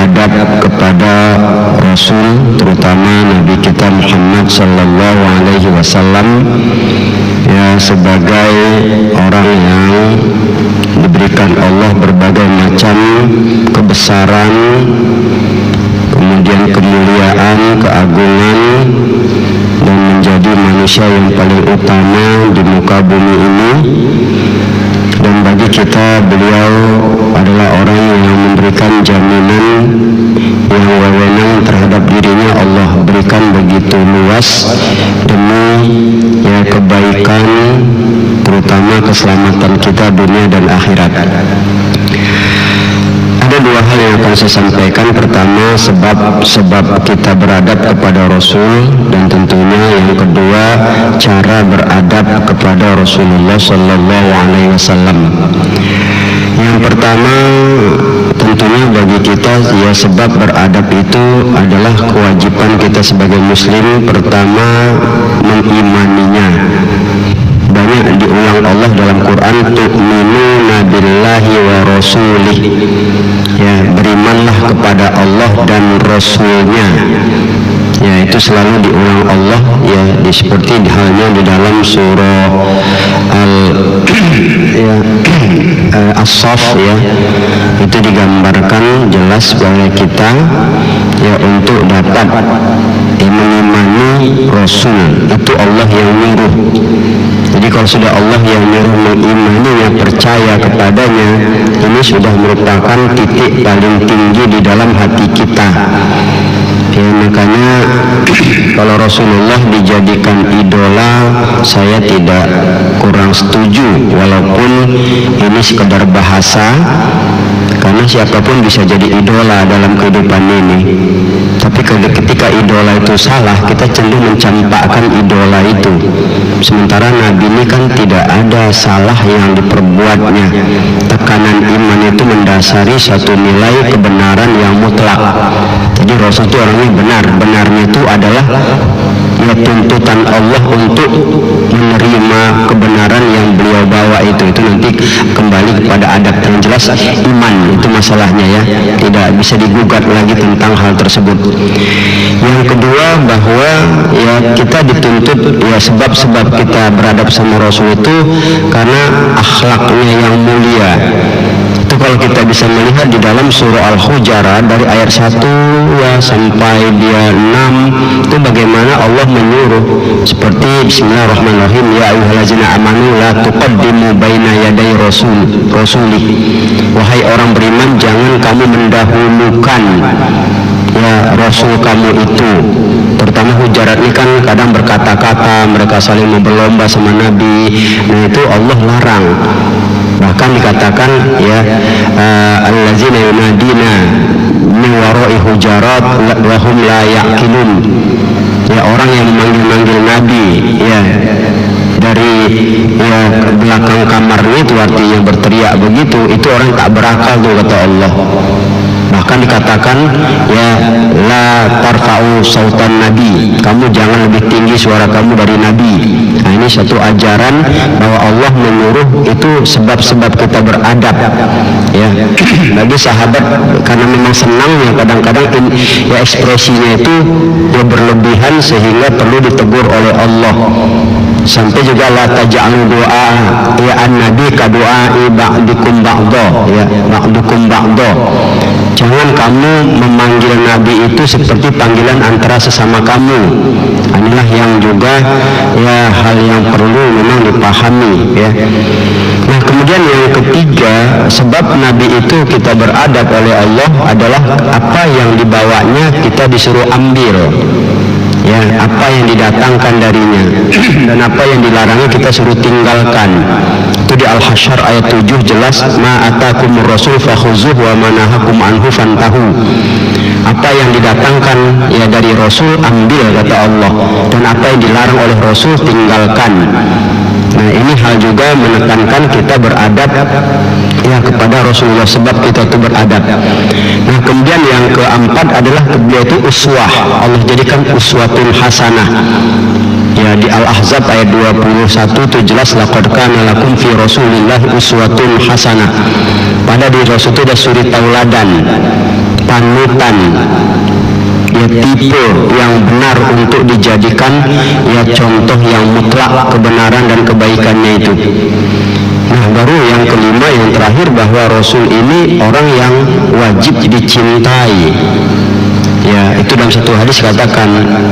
beradab kepada Rasul, terutama Nabi kita Muhammad sallallahu alaihi wasallam, ya, sebagai orang yang diberikan Allah berbagai macam kebesaran, kemudian kemuliaan, keagungan, dan menjadi manusia yang paling utama di muka bumi ini. Dan bagi kita, beliau adalah orang yang memberikan jaminan yang wewenang terhadap dirinya Allah berikan begitu luas demi, ya, kebaikan, terutama keselamatan kita dunia dan akhirat. Ada dua hal yang akan saya sampaikan. Pertama, sebab kita beradab kepada Rasul, dan tentunya yang kedua, cara beradab kepada Rasulullah sallallahu alaihi wasallam. Yang pertama, tentunya bagi kita, ya, sebab beradab itu adalah kewajiban kita sebagai muslim. Pertama, mengimaninya. Banyak diulang Allah dalam Quran, tu'minuna billahi wa rasulih, ya, berimanlah kepada Allah dan Rasulnya. Ya, itu selalu diulang Allah, ya, seperti halnya di dalam surah As-Saff, ya, itu digambarkan jelas bahwa kita, ya, untuk dapat mengimani Rasul itu Allah yang nyuruh. Jadi kalau sudah Allah yang nyuruh mengimani, yang percaya kepadanya, ini sudah merupakan titik paling tinggi di dalam hati kita. Ya, makanya kalau Rasulullah dijadikan idola, saya tidak kurang setuju, walaupun ini sekedar bahasa, karena siapapun bisa jadi idola dalam kehidupan ini. Tapi ketika idola itu salah, kita cenderung mencampakkan idola itu. Sementara Nabi ini kan tidak ada salah yang diperbuatnya. Tekanan iman itu mendasari satu nilai kebenaran yang mutlak. Jadi Rasul itu orangnya benar. Benarnya itu adalah, ya, tuntutan Allah untuk menerima kebenaran yang beliau bawa itu nanti kembali kepada adab. Yang jelas iman itu masalahnya, ya, tidak bisa digugat lagi tentang hal tersebut. Yang kedua, bahwa, ya, kita dituntut, ya, sebab kita beradab sama Rasul itu karena akhlaknya yang mulia. Itu kalau kita bisa melihat di dalam surah Al-Hujurat dari ayat 1, ya, sampai dia 6, itu bagaimana Allah menyuruh, seperti Bismillahirrahmanirrahim, ya ayyuhallazina amanu la tuqaddimu baina yaday rasulih. Wahai orang beriman, jangan kamu mendahulukan, ya, Rasul kamu itu. Terutama Hujurat ini kan kadang berkata-kata, mereka saling berlomba sama Nabi. Nah, itu Allah larang. Bahkan dikatakan, ya, allazina yunadina min wara'i hujurat wa hum la ya'qilun. Ya, orang yang memanggil Nabi, ya, dari, ya, belakang kamarnya, itu artinya berteriak begitu, itu orang tak berakal tuh, kata Allah. Bahkan dikatakan, ya, la tarfa'u sautan nabi, kamu jangan lebih tinggi suara kamu dari Nabi. Nah, ini satu ajaran bahwa Allah menyuruh itu sebab-sebab kita beradab, ya. Bagi sahabat, karena memang senang, ya, kadang-kadang, ya, ekspresinya itu, ya, berlebihan sehingga perlu ditegur oleh Allah. Sampai juga la taj'alu doa, ya, an-nabi ka doa'i ba'dikum ba'dha, ya, ba'dukum ba'dha. Jangan kamu memanggil Nabi itu seperti panggilan antara sesama kamu. Inilah yang juga, ya, hal yang perlu memang dipahami, ya. Nah, kemudian yang ketiga, sebab Nabi itu kita beradab oleh Allah adalah apa yang dibawanya kita disuruh ambil, ya, apa yang didatangkan darinya, dan apa yang dilarangnya kita suruh tinggalkan. Itu di Al-Hasyr ayat 7 jelas, ma atakumur rasul fakhuzuh wa manahakum anhu fantahu. Apa yang didatangkan, ya, dari Rasul ambil, kata Allah, dan apa yang dilarang oleh Rasul tinggalkan. Nah, ini hal juga menekankan kita beradab, ya, kepada Rasulullah, sebab kita itu beradab. Nah, Kemudian yang keempat adalah beliau itu uswah, Allah jadikan uswatun hasanah. Ya, di Al-Ahzab ayat 21 itu jelas, laqad kana lakum fi Rasulillahi uswatun hasanah. Pada diri Rasul itu ada suri tauladan, panutan, ya tipe yang benar untuk dijadikan ya contoh yang mutlak kebenaran dan kebaikannya itu. Nah, baru yang kelima, yang terakhir, bahwa Rasul ini orang yang wajib dicintai. Ya, itu dalam satu hadis katakan,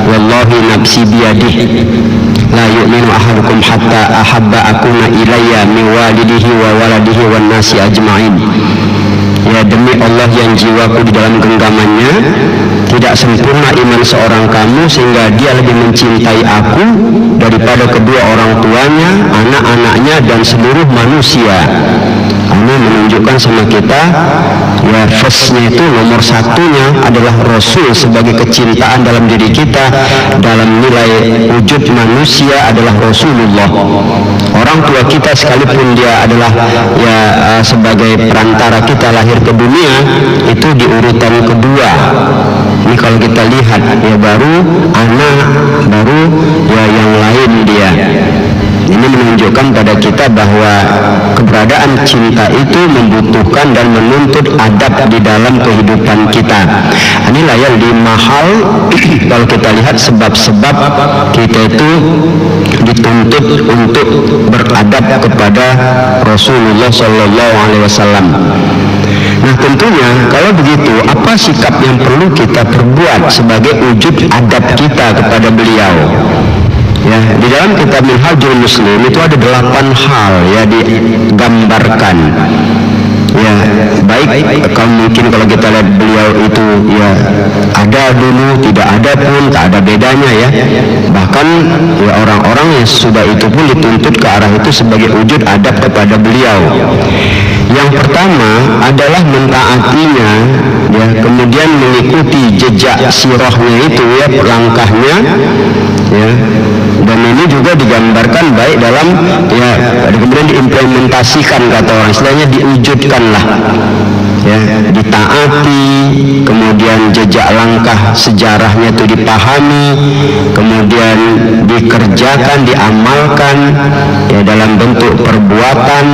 wallahi nafsi biyadih la yu'minu ahadukum hatta ahabba akuna ilayya min walidihi wa waladihi wan nasi ajma'in. Ya, demi Allah yang jiwaku di dalam genggamannya, tidak sempurna iman seorang kamu sehingga dia lebih mencintai aku daripada kedua orang tuanya, anak-anaknya, dan seluruh manusia. Ini menunjukkan sama kita, ya, first-nya itu, nomor satunya adalah Rasul sebagai kecintaan dalam diri kita. Dalam nilai wujud manusia adalah Rasulullah. Orang tua kita sekalipun dia adalah ya sebagai perantara kita lahir ke dunia, itu di urutan kedua. Ini kalau kita lihat, ya, baru anak, baru ya yang lain dia. Ini menunjukkan pada kita bahwa keberadaan cinta itu membutuhkan dan menuntut adab di dalam kehidupan kita. Inilah yang di mahal kalau kita lihat sebab-sebab kita itu dituntut untuk beradab kepada Rasulullah Shallallahu Alaihi Wasallam. Nah, tentunya kalau begitu, apa sikap yang perlu kita perbuat sebagai wujud adab kita kepada beliau? Ya, di dalam kitab Minhajul Muslim itu ada 8 hal ya digambarkan. Ya, baik kalau mungkin kalau kita lihat beliau itu ya ada dulu, tidak ada pun, tak ada bedanya ya. Bahkan ya orang-orang yang sudah itu pun dituntut ke arah itu sebagai wujud adab kepada beliau. Yang pertama adalah mentaatinya, ya, kemudian mengikuti jejak sirahnya itu ya, langkahnya, ya. Dan ini juga digambarkan baik dalam ya, kemudian diimplementasikan, kata orang istilahnya diwujudkan lah, ya, ditaati, kemudian jejak langkah sejarahnya itu dipahami, kemudian dikerjakan, diamalkan ya dalam bentuk perbuatan,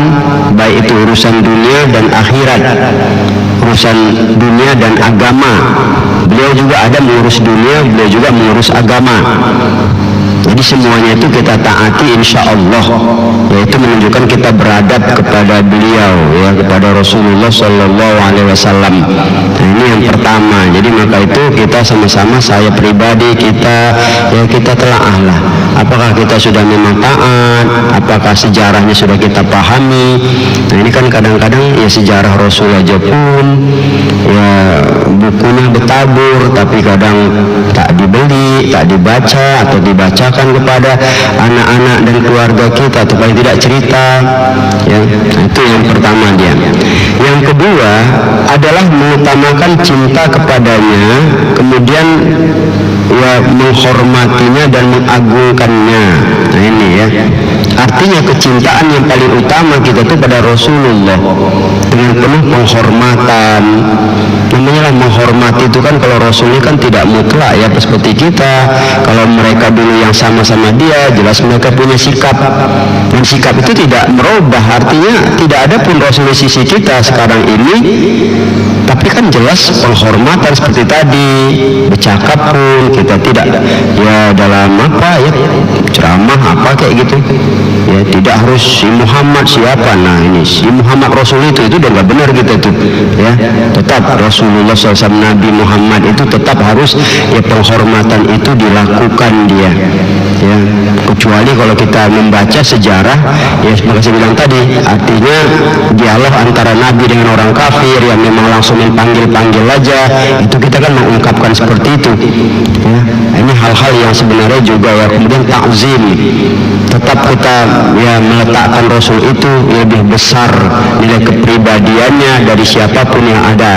baik itu urusan dunia dan akhirat, urusan dunia dan agama. Beliau juga ada mengurus dunia, beliau juga mengurus agama. Jadi semuanya itu kita taati insya Allah, yaitu menunjukkan kita beradab kepada beliau ya, kepada Rasulullah Shallallahu Alaihi Wasallam. Nah, ini yang pertama. Jadi maka itu kita sama-sama, saya pribadi, kita telaah lah, apakah kita sudah memang taat, apakah sejarahnya sudah kita pahami. Nah, ini kan kadang-kadang ya sejarah Rasul aja pun ya bukunya bertabur, tapi kadang tak dibeli, tak dibaca, atau dibacakan kepada anak-anak dan keluarga kita, atau paling tidak cerita ya. Nah, itu yang pertama dia. Yang kedua adalah mengutamakan cinta kepadanya, kemudian ya menghormatinya dan mengagungkannya. Nah, ini ya, artinya kecintaan yang paling utama kita itu pada Rasulullah dengan penuh penghormatan. Namanya lah menghormati itu kan, kalau Rasulnya kan tidak mutlak ya seperti kita. Kalau mereka dulu yang sama-sama dia, jelas mereka punya sikap, dan sikap itu tidak merubah. Artinya tidak ada pun Rasul di sisi kita sekarang ini, tapi kan jelas penghormatan seperti tadi, bercakap pun kita tidak ya dalam apa ya ceramah apa kayak gitu ya, tidak harus si Muhammad siapa. Nah, ini si Muhammad Rasul itu udah nggak benar kita itu ya. Tetap Rasulullah SAW, Nabi Muhammad itu tetap harus ya penghormatan itu dilakukan dia ya, kecuali kalau kita membaca sejarah ya seperti saya bilang tadi, artinya dialog antara Nabi dengan orang kafir yang memang langsung panggil-panggil aja, itu kita kan mengungkapkan seperti itu ya. Ini hal-hal yang sebenarnya juga ya kemudian takzim, tetap kita ya meletakkan Rasul itu lebih besar nilai kepribadiannya dari siapapun yang ada.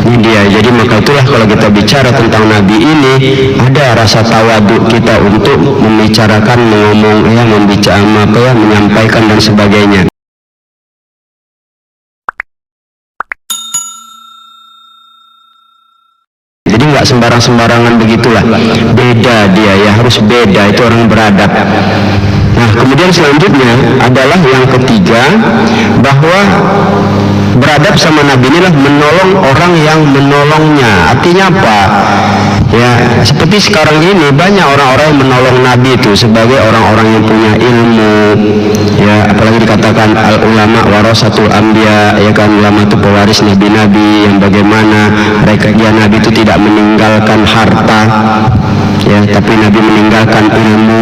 Ini dia. Jadi maka itulah kalau kita bicara tentang Nabi ini, ada rasa tawaduk kita untuk membicarakan, mengomong ya, menyampaikan dan sebagainya. nggak sembarang-sembarangan begitulah. Beda dia ya, harus beda, itu orang beradab. Nah, kemudian selanjutnya adalah yang ketiga, bahwa beradab sama Nabi inilah menolong orang yang menolongnya. Artinya apa? Ya, seperti sekarang ini banyak orang-orang yang menolong Nabi itu sebagai orang-orang yang punya ilmu. Ya, apalagi dikatakan al ulama warasatul anbiya, ya kan, ulama itu pewaris nabi-nabi, yang bagaimana mereka Nabi itu tidak meninggalkan harta, ya, tapi Nabi meninggalkan ilmu.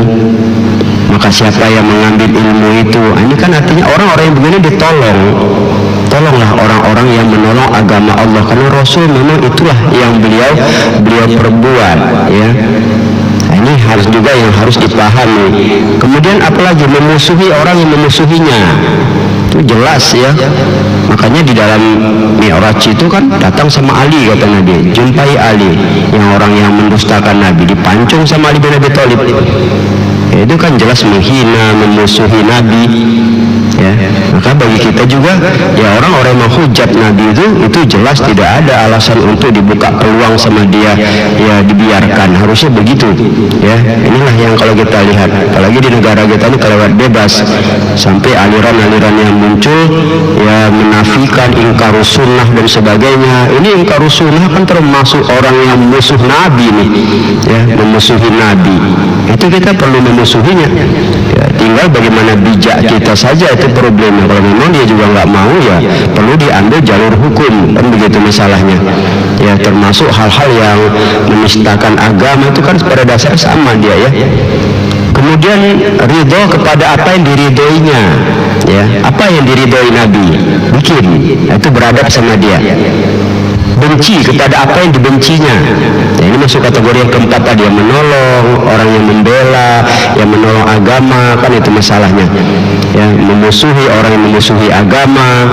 Maka siapa yang mengambil ilmu itu, ini kan artinya orang-orang yang begini ditolong. Tolonglah orang-orang yang menolong agama Allah, karena Rasul memang itulah yang beliau perbuat, ya. Nah, ini harus juga yang harus dipahami. Kemudian apalagi memusuhi orang yang memusuhinya, itu jelas ya. Makanya di dalam Mi'raj itu kan datang sama Ali, kata Nabi, jumpai Ali, yang orang yang mendustakan Nabi, dipancung sama Ali bin Abi Thalib. Ya, itu kan jelas menghina, memusuhi Nabi. Ya, maka bagi kita juga, ya, orang-orang yang menghujat Nabi itu jelas tidak ada alasan untuk dibuka peluang sama dia, ya, dibiarkan, harusnya begitu, ya. Inilah yang kalau kita lihat, apalagi di negara kita ini kelewat bebas, sampai aliran-aliran yang muncul, ya, menafikan ingkarus sunnah dan sebagainya. Ini ingkarus sunnah kan termasuk orang yang musuh Nabi nih, ya, memusuhi Nabi. Itu kita perlu memusuhinya, ya, tinggal bagaimana bijak kita saja, itu problemnya. Kalau memang dia juga nggak mau, ya perlu diambil jalur hukum, kan begitu masalahnya. Ya, termasuk hal-hal yang menistakan agama itu kan pada dasar sama dia, ya. Kemudian ridho kepada apa yang diridhoinya, ya, apa yang diridhoi Nabi bikin, itu beradab sama dia. Benci kepada apa yang dibencinya, ya, ini masuk kategori yang keempat tadi, yang menolong orang yang membela, yang menolong agama, kan itu masalahnya, ya, memusuhi orang yang memusuhi agama.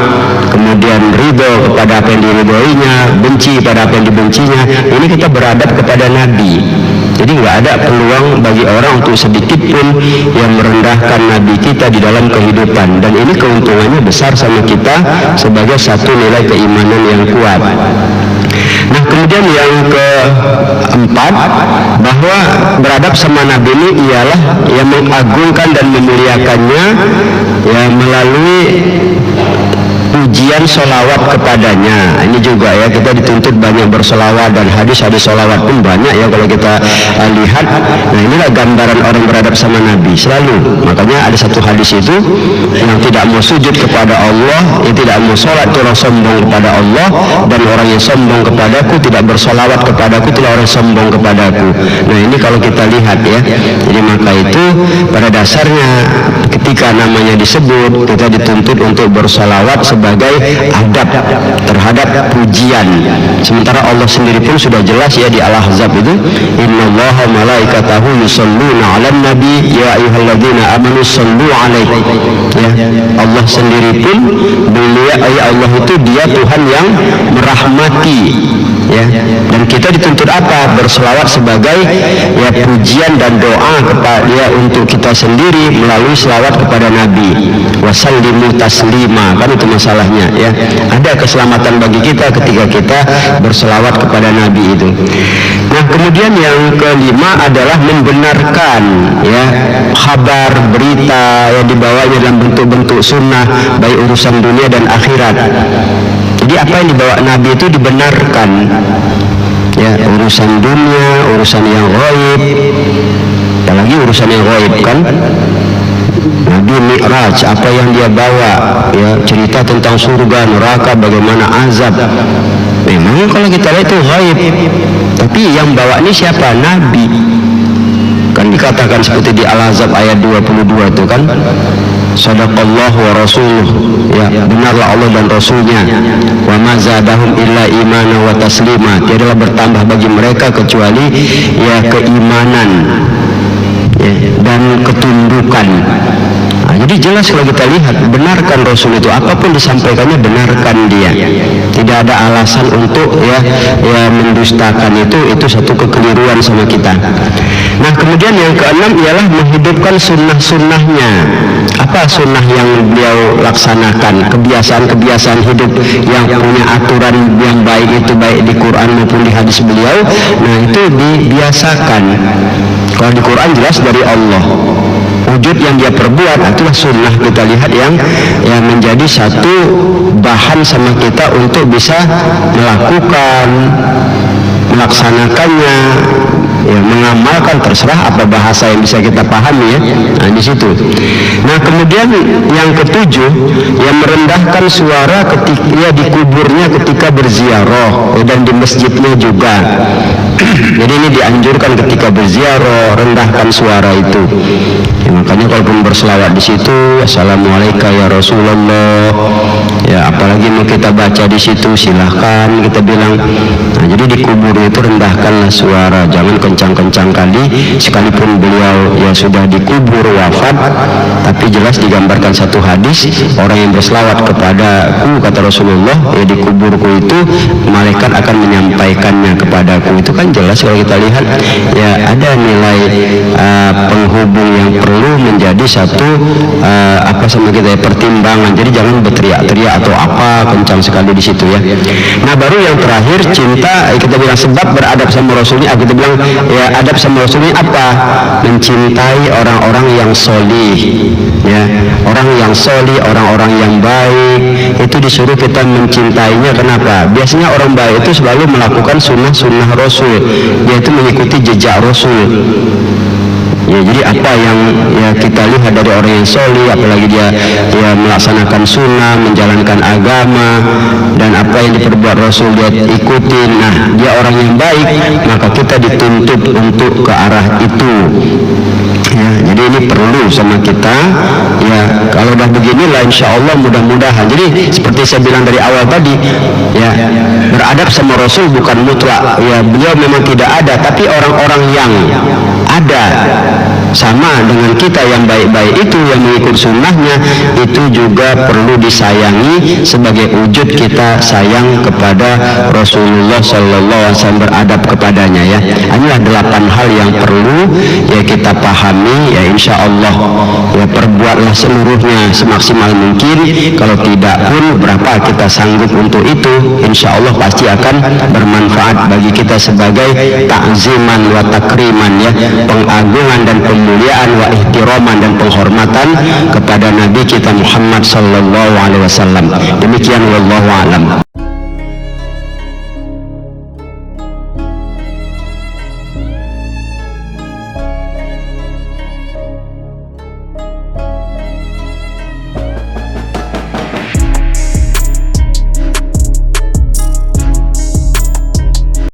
Kemudian ridho kepada apa yang diridhoinya, benci pada apa yang dibencinya. Ini kita beradab kepada Nabi. Jadi nggak ada peluang bagi orang untuk sedikit pun yang merendahkan Nabi kita di dalam kehidupan, dan ini keuntungannya besar sama kita sebagai satu nilai keimanan yang kuat. Nah, kemudian yang keempat, bahwa beradab sama Nabi ini ialah yang mengagungkan dan memuliakannya, ya, melalui pujian sholawat kepadanya. Ini juga, ya, kita dituntut banyak bersolawat, dan hadis-hadis sholawat pun banyak, ya, kalau kita lihat. Nah, inilah gambaran orang beradab sama Nabi selalu. Makanya ada satu hadis itu, yang tidak mau sujud kepada Allah, yang tidak mau sholat, itu orang sombong kepada Allah, dan orang yang sombong kepadaku, tidak bersolawat kepadaku, itulah orang sombong kepadaku. Nah, ini kalau kita lihat, ya. Jadi maka itu pada dasarnya ketika namanya disebut, kita dituntut untuk bersolawat sebagai adab terhadap pujian. Sementara Allah sendiri pun sudah jelas, ya, di Al-Ahzab itu, innallaha malaikatahu yusholluna 'alan nabi ya ayyuhalladzina amanu shollu 'alaihi. Ya, Allah sendiri pun beliau, ya, Allah itu dia Tuhan yang merahmati, ya. Dan kita dituntut apa? Berselawat sebagai, ya, pujian dan doa kepada dia untuk kita sendiri melalui selawat kepada Nabi. Wasallimu taslima, kan itu masalahnya, ya. Ada keselamatan bagi kita ketika kita berselawat kepada Nabi itu. Nah, kemudian yang kelima adalah membenarkan, ya, kabar berita yang dibawanya dalam bentuk-bentuk sunnah, baik urusan dunia dan akhirat. Jadi apa yang dibawa Nabi itu dibenarkan, ya, urusan dunia, urusan yang ghaib, apalagi urusan yang ghaib, kan. Nabi Mi'raj, apa yang dia bawa, ya, cerita tentang surga, neraka, bagaimana azab. Memang kalau kita lihat itu ghaib, tapi yang bawa ini siapa? Nabi. Kan dikatakan seperti di Al-Ahzab ayat 22 itu, kan, sadaqallahu wa rasuluh, ya, benarlah Allah dan Rasulnya, wa ma zadahum illa imana wa taslima, tiadalah bertambah bagi mereka kecuali, ya, keimanan, ya, dan ketundukan. Nah, jadi jelas kalau kita lihat, benarkan Rasul itu, apapun disampaikannya benarkan dia. Tidak ada alasan untuk ya mendustakan itu satu kekeliruan sama kita. Nah, kemudian yang keenam ialah menghidupkan sunnah-sunnahnya. Apa sunnah yang beliau laksanakan? Kebiasaan-kebiasaan hidup yang punya aturan yang baik itu, baik di Quran maupun di hadis beliau. Nah, itu dibiasakan. Kalau di Quran jelas dari Allah, wujud yang dia perbuat, itulah sunnah. Kita lihat yang menjadi satu bahan sama kita untuk bisa melakukan, melaksanakannya, ya, mengamalkan, terserah apa bahasa yang bisa kita pahami ya. Nah, di situ. Nah, kemudian yang ketujuh, yang merendahkan suara ketika ya, di kuburnya ketika berziarah, dan di masjidnya juga. Jadi ini dianjurkan ketika berziarah, rendahkan suara itu. Ya, makanya kalaupun berselawat di situ, assalamualaikum ya Rasulullah, ya apalagi mau kita baca di situ, silahkan kita bilang. Nah, jadi di kubur itu rendahkanlah suara, jangan kencang-kencang kali, sekalipun beliau ya sudah dikubur wafat, tapi jelas digambarkan satu hadis, orang yang berselawat kepadaku, kata Rasulullah, ya di kuburku itu malaikat akan menyampaikannya kepadaku. Itu kan jelas kalau kita lihat ya ada nilai penghubung yang perlu menjadi satu sama kita ya, pertimbangan. Jadi jangan berteriak-teriak atau apa kencang sekali di situ ya. Nah, baru yang terakhir, cinta, kita bilang sebab beradab sama Rasulnya. Kita bilang ya adab sama Rasulnya apa? Mencintai orang-orang yang solih ya, orang yang solih, orang-orang yang baik, itu disuruh kita mencintainya. Kenapa? Biasanya orang baik itu selalu melakukan sunnah-sunnah Rasul, yaitu mengikuti jejak Rasul. Ya, jadi apa yang ya kita lihat dari orang yang solih, apalagi dia melaksanakan sunnah, menjalankan agama, dan apa yang diperbuat Rasul dia ikutin. Nah, dia orang yang baik, maka kita dituntut untuk ke arah itu. Ya, jadi ini perlu sama kita ya. Kalau udah beginilah insya Allah mudah-mudahan. Jadi seperti saya bilang dari awal tadi ya, beradab sama Rasul bukan mutlak ya, beliau memang tidak ada, tapi orang-orang yang ada sama dengan kita yang baik-baik itu, yang mengikut sunnahnya, itu juga perlu disayangi sebagai wujud kita sayang kepada Rasulullah Sallallahu Alaihi Wasallam, beradab kepadanya ya. Inilah 8 hal yang perlu ya kita pahami ya. Insya Allah ya, perbuatlah seluruhnya semaksimal mungkin. Kalau tidak pun berapa kita sanggup untuk itu, insya Allah pasti akan bermanfaat bagi kita sebagai ta'ziman wa takriman ya, pengagungan dan pemuliaan, wa ihtiraman dan penghormatan kepada Nabi kita Muhammad sallallahu alaihi wasallam. Demikian wallahu a'lam.